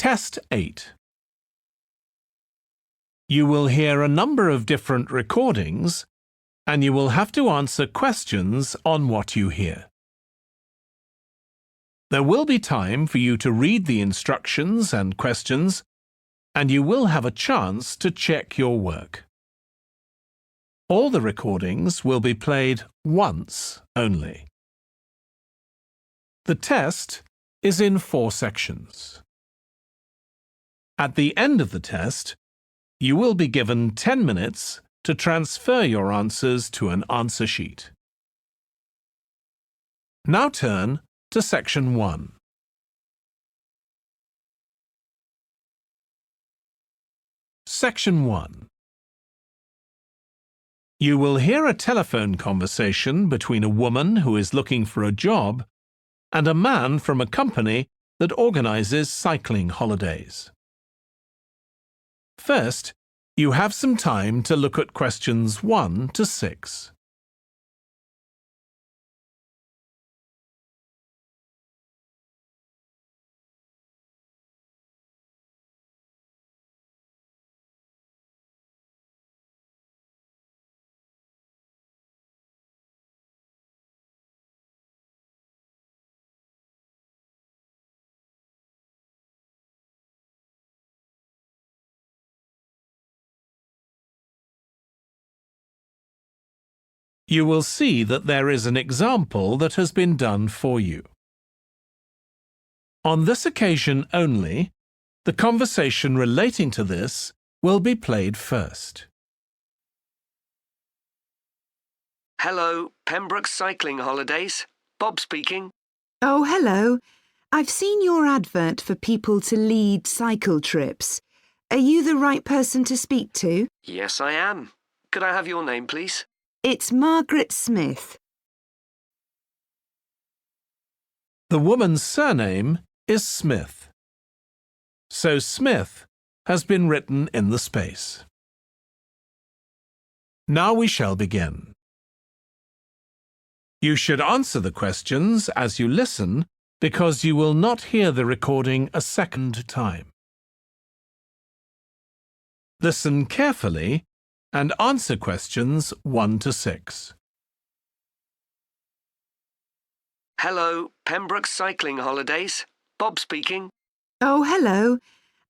Test 8. You will hear a number of different recordings, and you will have to answer questions on what you hear. There will be time for you to read the instructions and questions, and you will have a chance to check your work. All the recordings will be played once only. The test is in 4 sections. At the end of the test, you will be given 10 minutes to transfer your answers to an answer sheet. Now turn to Section 1. Section 1. You will hear a telephone conversation between a woman who is looking for a job and a man from a company that organizes cycling holidays. First, you have some time to look at questions 1 to 6. You will see that there is an example that has been done for you. On this occasion only, the conversation relating to this will be played first. Hello, Pembroke Cycling Holidays. Bob speaking. Oh, hello. I've seen your advert for people to lead cycle trips. Are you the right person to speak to? Yes, I am. Could I have your name, please? It's Margaret Smith. The woman's surname is Smith. So Smith has been written in the space. Now we shall begin. You should answer the questions as you listen because you will not hear the recording a second time. Listen carefully and answer questions 1 to 6. Hello, Pembroke Cycling Holidays. Bob speaking. Oh, hello.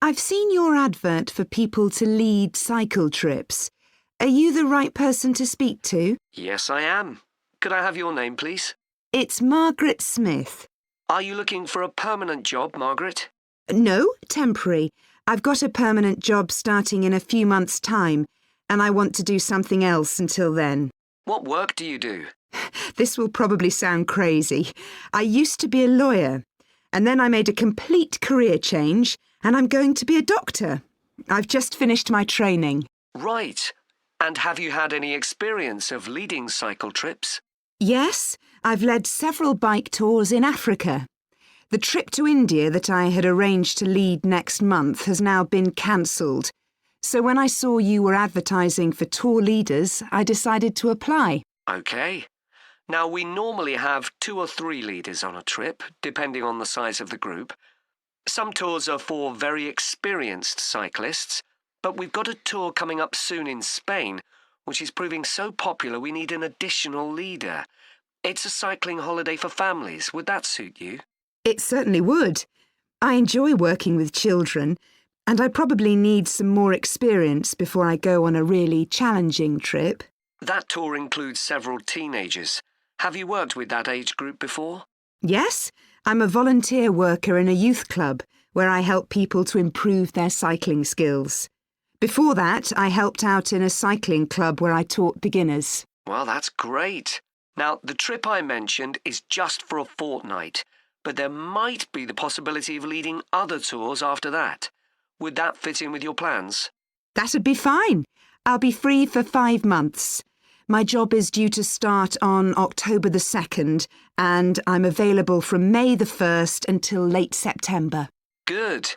I've seen your advert for people to lead cycle trips. Are you the right person to speak to? Yes, I am. Could I have your name, please? It's Margaret Smith. Are you looking for a permanent job, Margaret? No, temporary. I've got a permanent job starting in a few months' time, and I want to do something else until then. What work do you do? This will probably sound crazy. I used to be a lawyer, and then I made a complete career change, and I'm going to be a doctor. I've just finished my training. Right. And have you had any experience of leading cycle trips? Yes, I've led several bike tours in Africa. The trip to India that I had arranged to lead next month has now been cancelled. So when I saw you were advertising for tour leaders, I decided to apply. OK. Now, we normally have 2 or 3 leaders on a trip, depending on the size of the group. Some tours are for very experienced cyclists, but we've got a tour coming up soon in Spain, which is proving so popular we need an additional leader. It's a cycling holiday for families. Would that suit you? It certainly would. I enjoy working with children, and I probably need some more experience before I go on a really challenging trip. That tour includes several teenagers. Have you worked with that age group before? Yes, I'm a volunteer worker in a youth club where I help people to improve their cycling skills. Before that, I helped out in a cycling club where I taught beginners. Well, that's great. Now, the trip I mentioned is just for a fortnight, but there might be the possibility of leading other tours after that. Would that fit in with your plans? That'd be fine. I'll be free for 5 months. My job is due to start on October the 2nd, and I'm available from May the 1st until late September. Good.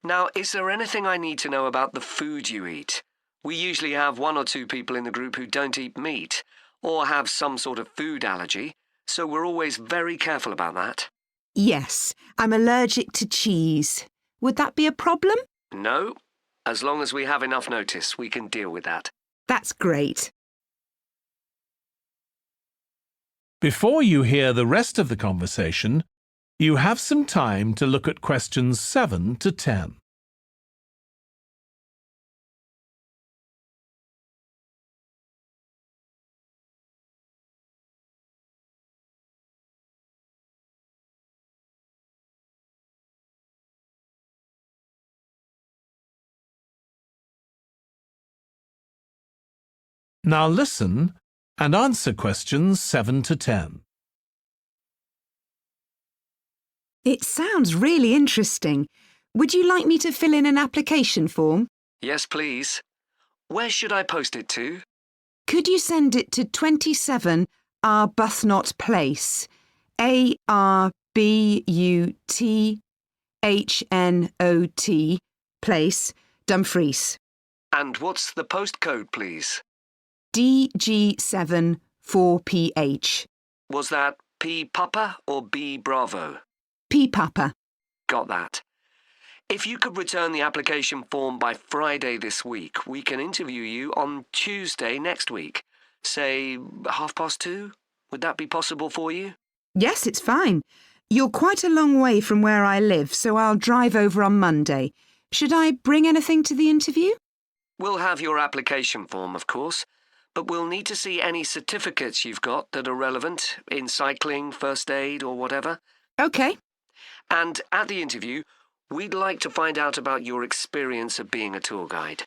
Now, is there anything I need to know about the food you eat? We usually have 1 or 2 people in the group who don't eat meat or have some sort of food allergy, so we're always very careful about that. Yes, I'm allergic to cheese. Would that be a problem? No, as long as we have enough notice, we can deal with that. That's great. Before you hear the rest of the conversation, you have some time to look at questions 7 to 10. Now listen and answer questions 7 to 10. It sounds really interesting. Would you like me to fill in an application form? Yes, please. Where should I post it to? Could you send it to 27 Arbuthnot Place, Arbuthnot Place, Dumfries, And what's the postcode, please? DG7 4PH. Was that P Papa or B Bravo? P Papa. Got that. If you could return the application form by Friday this week, we can interview you on Tuesday next week. Say 2:30? Would that be possible for you? Yes, it's fine. You're quite a long way from where I live, so I'll drive over on Monday. Should I bring anything to the interview? We'll have your application form, of course, but we'll need to see any certificates you've got that are relevant in cycling, first aid, or whatever. OK. And at the interview, we'd like to find out about your experience of being a tour guide.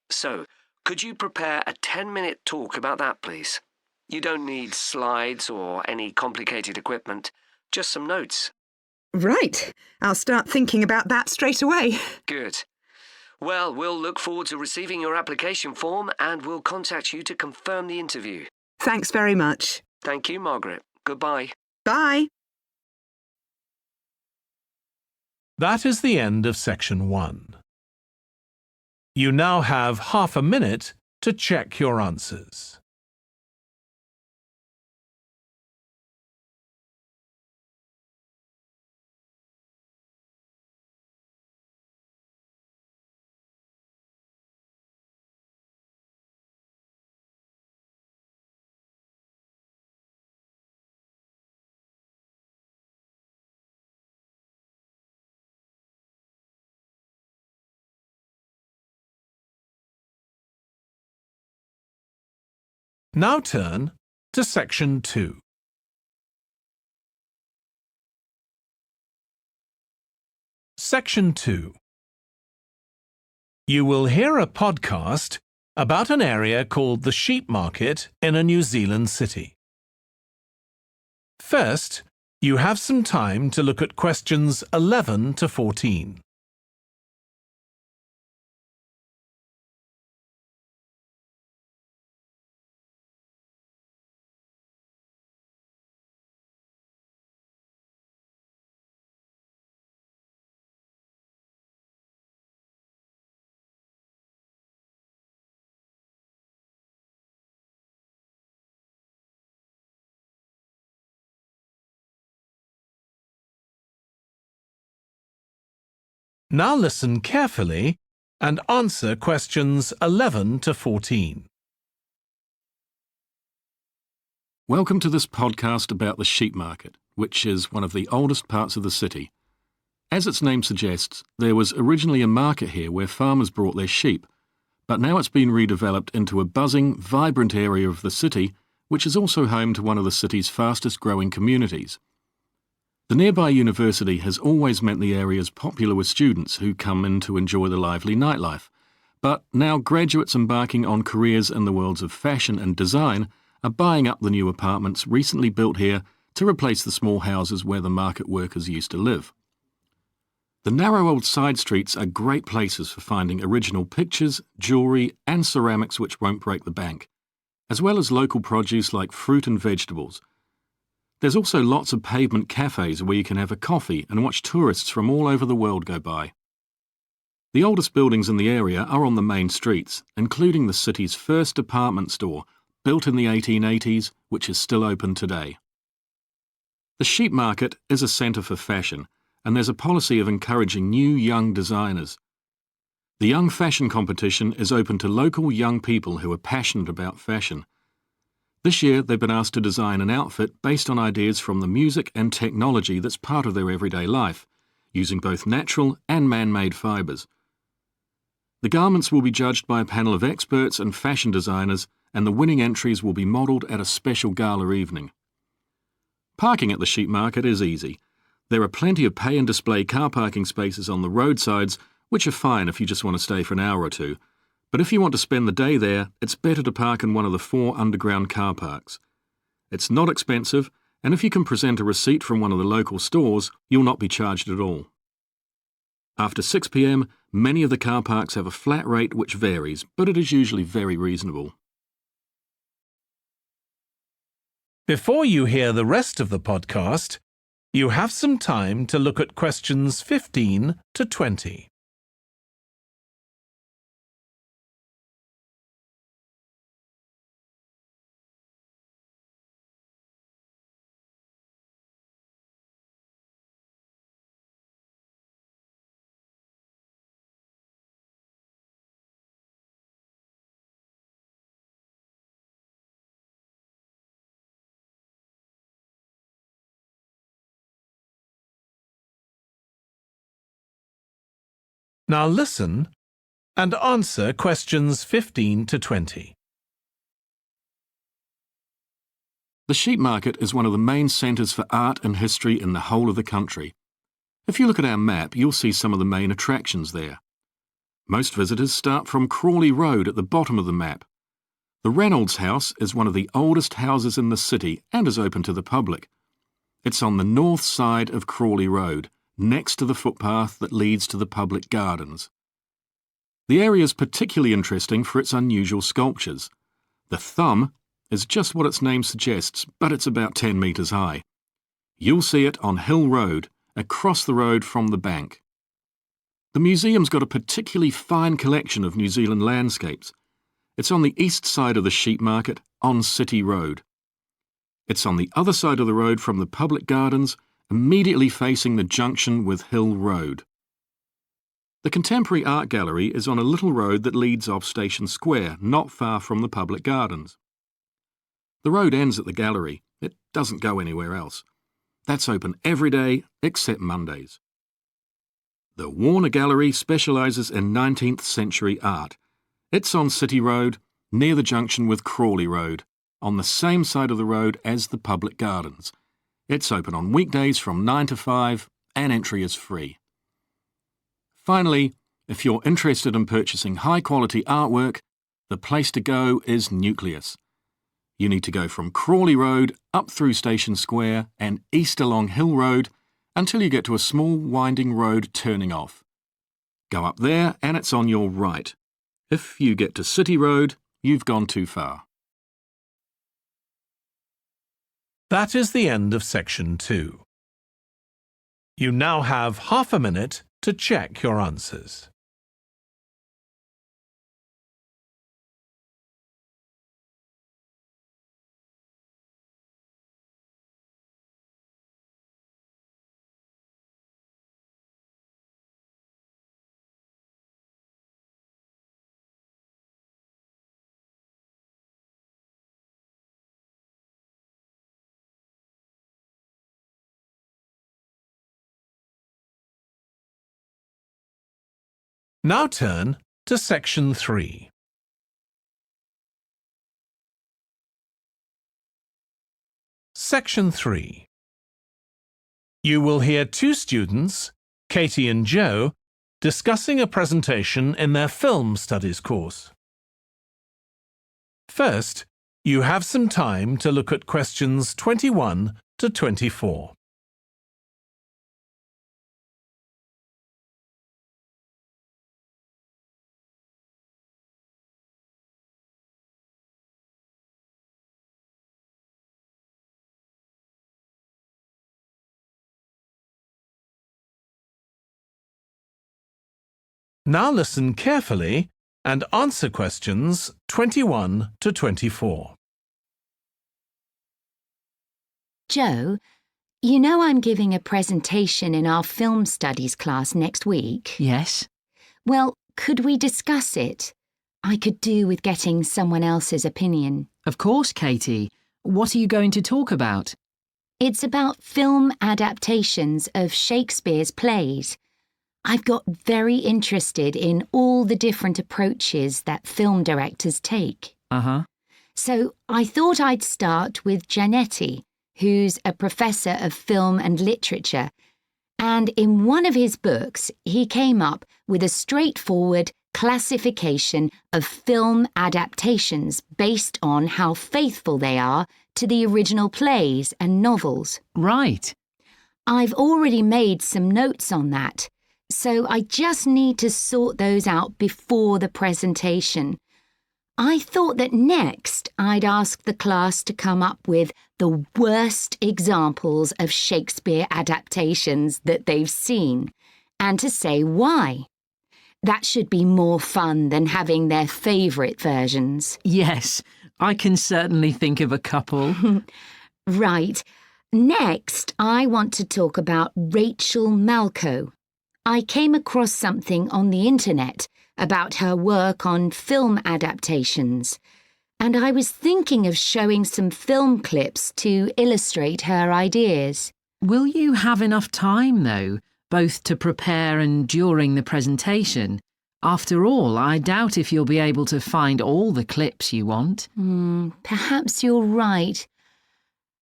So, could you prepare a 10-minute talk about that, please? You don't need slides or any complicated equipment, just some notes. Right. I'll start thinking about that straight away. Good. Well, we'll look forward to receiving your application form and we'll contact you to confirm the interview. Thanks very much. Thank you, Margaret. Goodbye. Bye. That is the end of section 1. You now have half a minute to check your answers. Now turn to section 2. Section 2. You will hear a podcast about an area called the Sheep Market in a New Zealand city. First, you have some time to look at questions 11 to 14. Now listen carefully and answer questions 11 to 14. Welcome to this podcast about the sheep market, which is one of the oldest parts of the city. As its name suggests, there was originally a market here where farmers brought their sheep, but now it's been redeveloped into a buzzing, vibrant area of the city, which is also home to one of the city's fastest growing communities. The nearby university has always meant the area is popular with students who come in to enjoy the lively nightlife, but now graduates embarking on careers in the worlds of fashion and design are buying up the new apartments recently built here to replace the small houses where the market workers used to live. The narrow old side streets are great places for finding original pictures, jewellery and ceramics which won't break the bank, as well as local produce like fruit and vegetables. There's also lots of pavement cafes where you can have a coffee and watch tourists from all over the world go by. The oldest buildings in the area are on the main streets, including the city's first department store, built in the 1880s, which is still open today. The sheep market is a centre for fashion, and there's a policy of encouraging new young designers. The Young Fashion Competition is open to local young people who are passionate about fashion. This year, they've been asked to design an outfit based on ideas from the music and technology that's part of their everyday life, using both natural and man-made fibres. The garments will be judged by a panel of experts and fashion designers, and the winning entries will be modelled at a special gala evening. Parking at the sheep market is easy. There are plenty of pay and display car parking spaces on the roadsides, which are fine if you just want to stay for an hour or two. But if you want to spend the day there, it's better to park in one of the 4 underground car parks. It's not expensive, and if you can present a receipt from one of the local stores, you'll not be charged at all. After 6 p.m, many of the car parks have a flat rate which varies, but it is usually very reasonable. Before you hear the rest of the podcast, you have some time to look at questions 15 to 20. Now listen and answer questions 15 to 20. The sheep market is one of the main centres for art and history in the whole of the country. If you look at our map, you'll see some of the main attractions there. Most visitors start from Crawley Road at the bottom of the map. The Reynolds House is one of the oldest houses in the city and is open to the public. It's on the north side of Crawley Road, next to the footpath that leads to the public gardens. The area is particularly interesting for its unusual sculptures. The thumb is just what its name suggests, but it's about 10 metres high. You'll see it on Hill Road, across the road from the bank. The museum's got a particularly fine collection of New Zealand landscapes. It's on the east side of the sheep market, on City Road. It's on the other side of the road from the public gardens, immediately facing the junction with Hill Road. The Contemporary Art Gallery is on a little road that leads off Station Square, not far from the public gardens. The road ends at the gallery. It doesn't go anywhere else. That's open every day except Mondays. The Warner Gallery specialises in 19th century art. It's on City Road, near the junction with Crawley Road, on the same side of the road as the public gardens. It's open on weekdays from 9 to 5 and entry is free. Finally, if you're interested in purchasing high-quality artwork, the place to go is Nucleus. You need to go from Crawley Road up through Station Square and east along Hill Road until you get to a small winding road turning off. Go up there and it's on your right. If you get to City Road, you've gone too far. That is the end of section 2. You now have half a minute to check your answers. Now turn to section 3. Section 3. You will hear 2 students, Katie and Joe, discussing a presentation in their film studies course. First, you have some time to look at questions 21 to 24. Now listen carefully and answer questions 21 to 24. Joe, You know I'm giving a presentation in our film studies class next week? Yes. Well, could we discuss it? I could do with getting someone else's opinion. Of course, Katie. What are you going to talk about? It's about film adaptations of Shakespeare's plays. I've got very interested in all the different approaches that film directors take. Uh-huh. So I thought I'd start with Giannetti, who's a professor of film and literature, and in one of his books he came up with a straightforward classification of film adaptations based on how faithful they are to the original plays and novels. Right. I've already made some notes on that, so I just need to sort those out before the presentation. I thought that next I'd ask the class to come up with the worst examples of Shakespeare adaptations that they've seen, and to say why. That should be more fun than having their favourite versions. Yes, I can certainly think of a couple. Right. Next, I want to talk about Rachel Malco. I came across something on the internet about her work on film adaptations, and I was thinking of showing some film clips to illustrate her ideas. Will you have enough time, though, both to prepare and during the presentation? After all, I doubt if you'll be able to find all the clips you want. Perhaps you're right.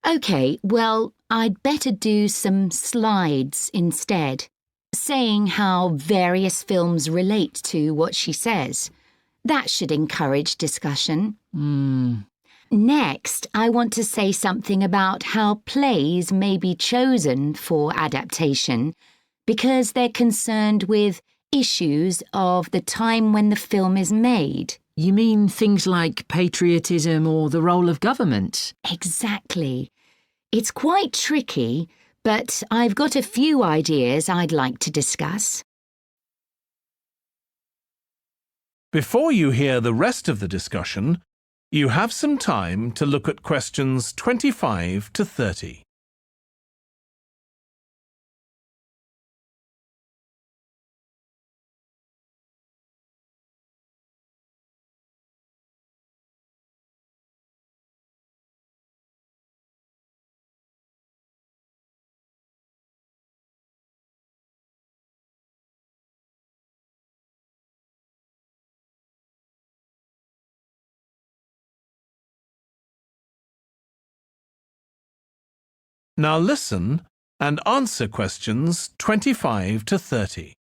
OK, well, I'd better do some slides instead, saying how various films relate to what she says. That should encourage discussion. Next, I want to say something about how plays may be chosen for adaptation because they're concerned with issues of the time when the film is made. You mean things like patriotism or the role of government? Exactly. It's quite tricky, but I've got a few ideas I'd like to discuss. Before you hear the rest of the discussion, you have some time to look at questions 25 to 30. Now listen and answer questions 25 to 30.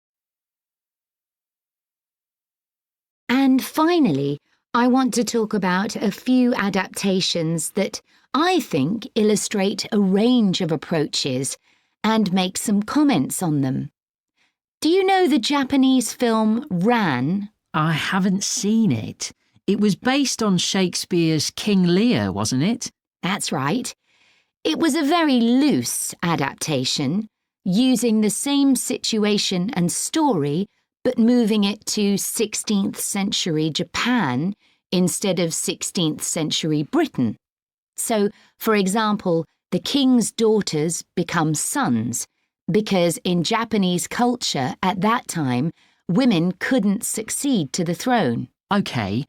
And finally, I want to talk about a few adaptations that I think illustrate a range of approaches and make some comments on them. Do you know the Japanese film Ran? I haven't seen it. It was based on Shakespeare's King Lear, wasn't it? That's right. It was a very loose adaptation, using the same situation and story, but moving it to 16th century Japan instead of 16th century Britain. So, for example, the king's daughters become sons, because in Japanese culture at that time, women couldn't succeed to the throne. OK.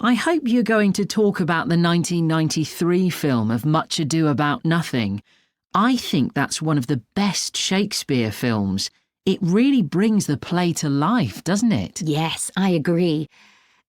I hope you're going to talk about the 1993 film of Much Ado About Nothing. I think that's one of the best Shakespeare films. It really brings the play to life, doesn't it? Yes, I agree.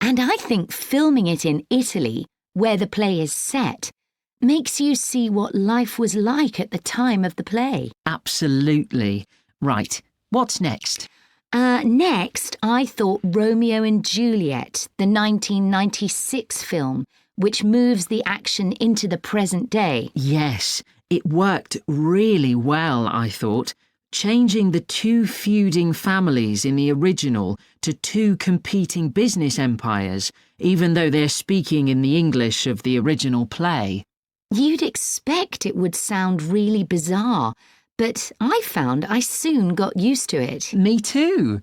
And I think filming it in Italy, where the play is set, makes you see what life was like at the time of the play. Absolutely. Right, what's next? Next, I thought Romeo and Juliet, the 1996 film, which moves the action into the present day. Yes, it worked really well, I thought, changing the two feuding families in the original to two competing business empires, even though they're speaking in the English of the original play. You'd expect it would sound really bizarre, but I found I soon got used to it. Me too.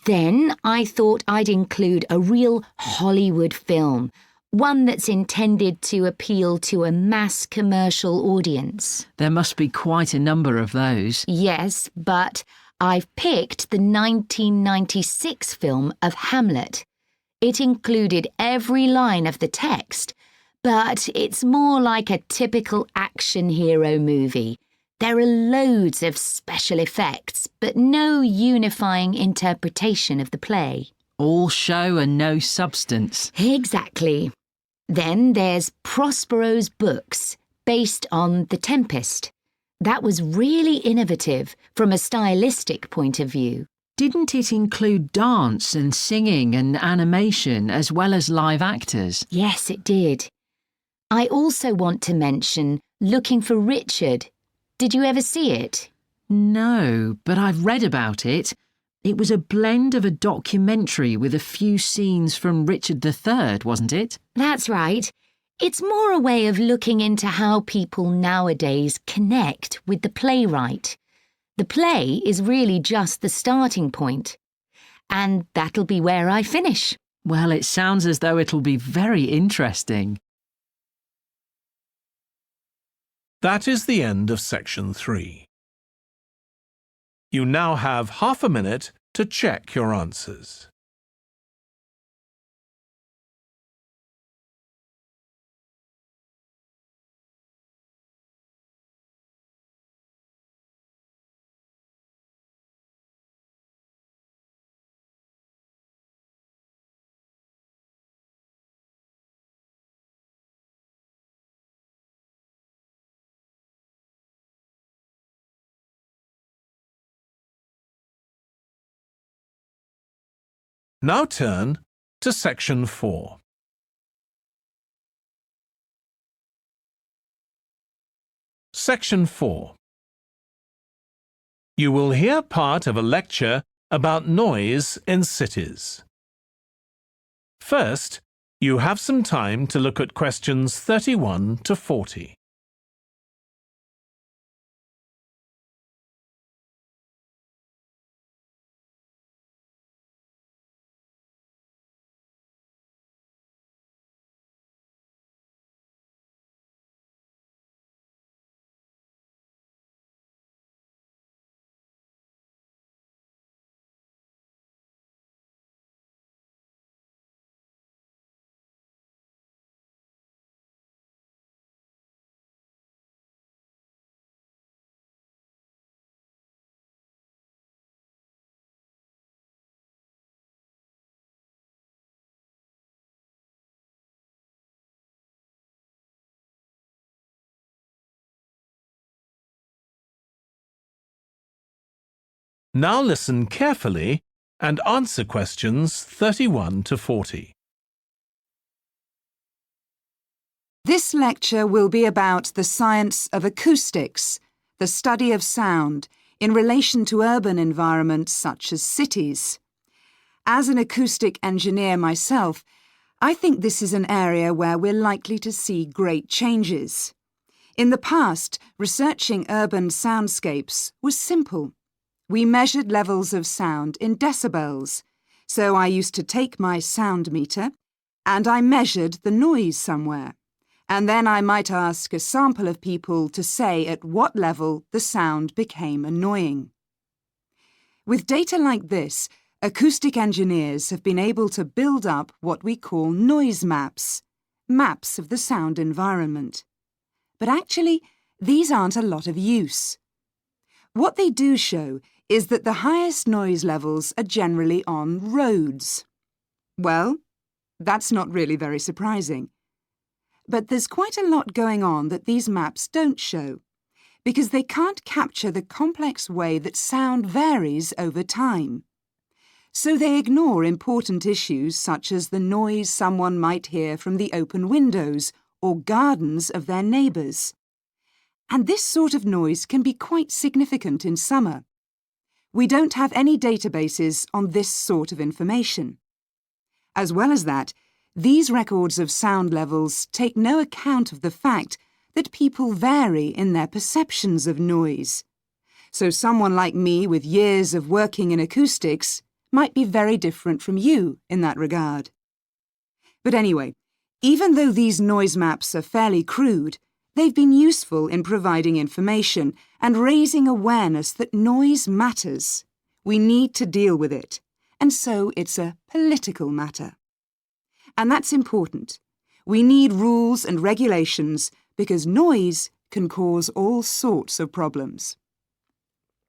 Then I thought I'd include a real Hollywood film, One that's intended to appeal to a mass commercial audience. There must be quite a number of those. Yes, but I've picked the 1996 film of Hamlet. It included every line of the text, but it's more like a typical action hero movie. There are loads of special effects, but no unifying interpretation of the play. All show and no substance. Exactly. Then there's Prospero's books, based on The Tempest. That was really innovative from a stylistic point of view. Didn't it include dance and singing and animation as well as live actors? Yes, it did. I also want to mention Looking for Richard. Did you ever see it? No, but I've read about it. It was a blend of a documentary with a few scenes from Richard III, wasn't it? That's right. It's more a way of looking into how people nowadays connect with the playwright. The play is really just the starting point. And that'll be where I finish. Well, it sounds as though it'll be very interesting. That is the end of section 3. You now have half a minute to check your answers. Now turn to section 4. Section 4. You will hear part of a lecture about noise in cities. First, you have some time to look at questions 31 to 40. Now listen carefully and answer questions 31 to 40. This lecture will be about the science of acoustics, the study of sound, in relation to urban environments such as cities. As an acoustic engineer myself, I think this is an area where we're likely to see great changes. In the past, researching urban soundscapes was simple. We measured levels of sound in decibels, so I used to take my sound meter and I measured the noise somewhere, and then I might ask a sample of people to say at what level the sound became annoying. With data like this, acoustic engineers have been able to build up what we call noise maps, maps of the sound environment. But actually, these aren't a lot of use. What they do show is that the highest noise levels are generally on roads. Well, that's not really very surprising. But there's quite a lot going on that these maps don't show, because they can't capture the complex way that sound varies over time. So they ignore important issues such as the noise someone might hear from the open windows or gardens of their neighbours. And this sort of noise can be quite significant in summer. We don't have any databases on this sort of information. As well as that, these records of sound levels take no account of the fact that people vary in their perceptions of noise. So someone like me with years of working in acoustics might be very different from you in that regard. But anyway, Even though these noise maps are fairly crude, they've been useful in providing information and raising awareness that noise matters. We need to deal with it, and so it's a political matter. And that's important. We need rules and regulations because noise can cause all sorts of problems.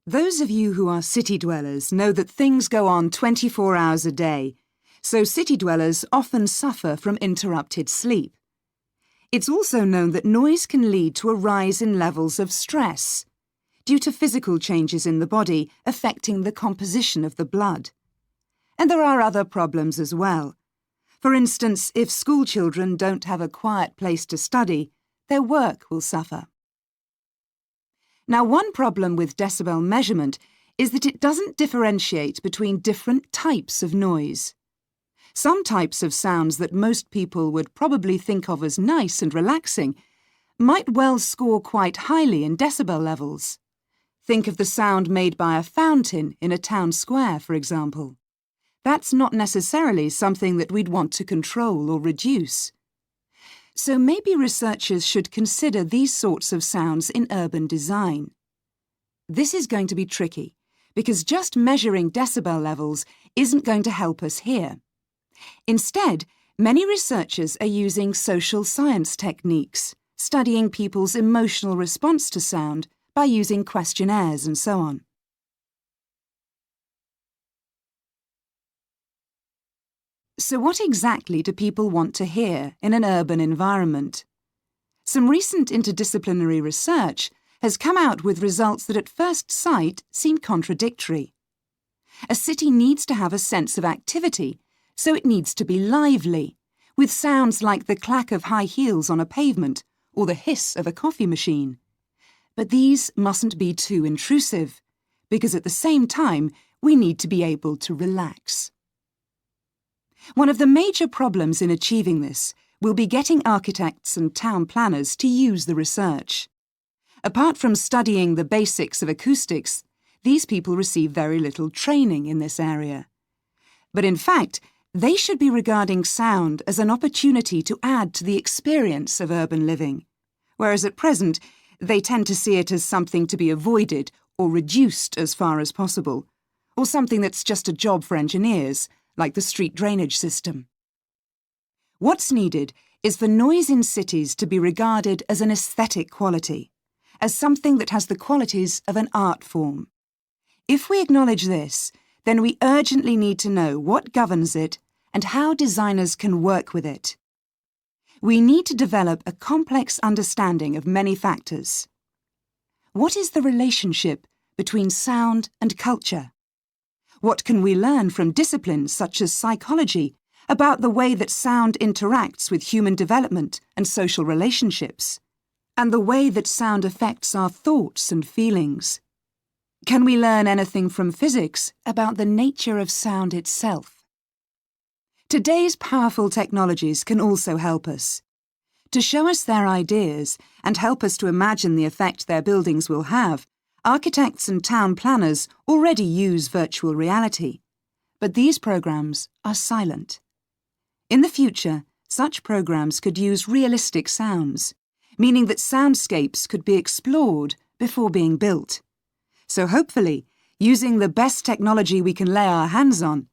Those of you who are city dwellers know that things go on 24 hours a day, so city dwellers often suffer from interrupted sleep. It's also known that noise can lead to a rise in levels of stress due to physical changes in the body affecting the composition of the blood. And there are other problems as well. For instance, if school children don't have a quiet place to study, their work will suffer. Now, one problem with decibel measurement is that it doesn't differentiate between different types of noise. Some types of sounds that most people would probably think of as nice and relaxing might well score quite highly in decibel levels. Think of the sound made by a fountain in a town square, for example. That's not necessarily something that we'd want to control or reduce. So maybe researchers should consider these sorts of sounds in urban design. This is going to be tricky, because just measuring decibel levels isn't going to help us here. Instead, many researchers are using social science techniques, studying people's emotional response to sound by using questionnaires and so on. So what exactly do people want to hear in an urban environment? Some recent interdisciplinary research has come out with results that at first sight seem contradictory. A city needs to have a sense of activity, so it needs to be lively, with sounds like the clack of high heels on a pavement or the hiss of a coffee machine. But these mustn't be too intrusive, because at the same time we need to be able to relax. One of the major problems in achieving this will be getting architects and town planners to use the research. Apart from studying the basics of acoustics, these people receive very little training in this area. But in fact, they should be regarding sound as an opportunity to add to the experience of urban living, whereas at present they tend to see it as something to be avoided or reduced as far as possible, or something that's just a job for engineers, like the street drainage system. What's needed is for noise in cities to be regarded as an aesthetic quality, as something that has the qualities of an art form. If we acknowledge this, then we urgently need to know what governs it and how designers can work with it. We need to develop a complex understanding of many factors. What is the relationship between sound and culture? What can we learn from disciplines such as psychology about the way that sound interacts with human development and social relationships, and the way that sound affects our thoughts and feelings? Can we learn anything from physics about the nature of sound itself? Today's powerful technologies can also help us. To show us their ideas and help us to imagine the effect their buildings will have, architects and town planners already use virtual reality, but these programs are silent. In the future, such programs could use realistic sounds, meaning that soundscapes could be explored before being built. So hopefully, using the best technology we can lay our hands on,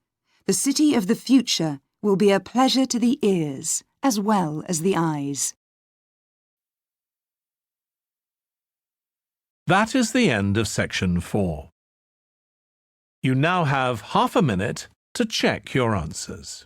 the city of the future will be a pleasure to the ears as well as the eyes. That is the end of section 4. You now have half a minute to check your answers.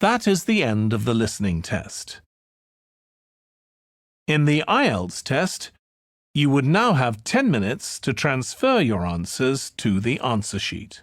That is the end of the listening test. In the IELTS test, you would now have 10 minutes to transfer your answers to the answer sheet.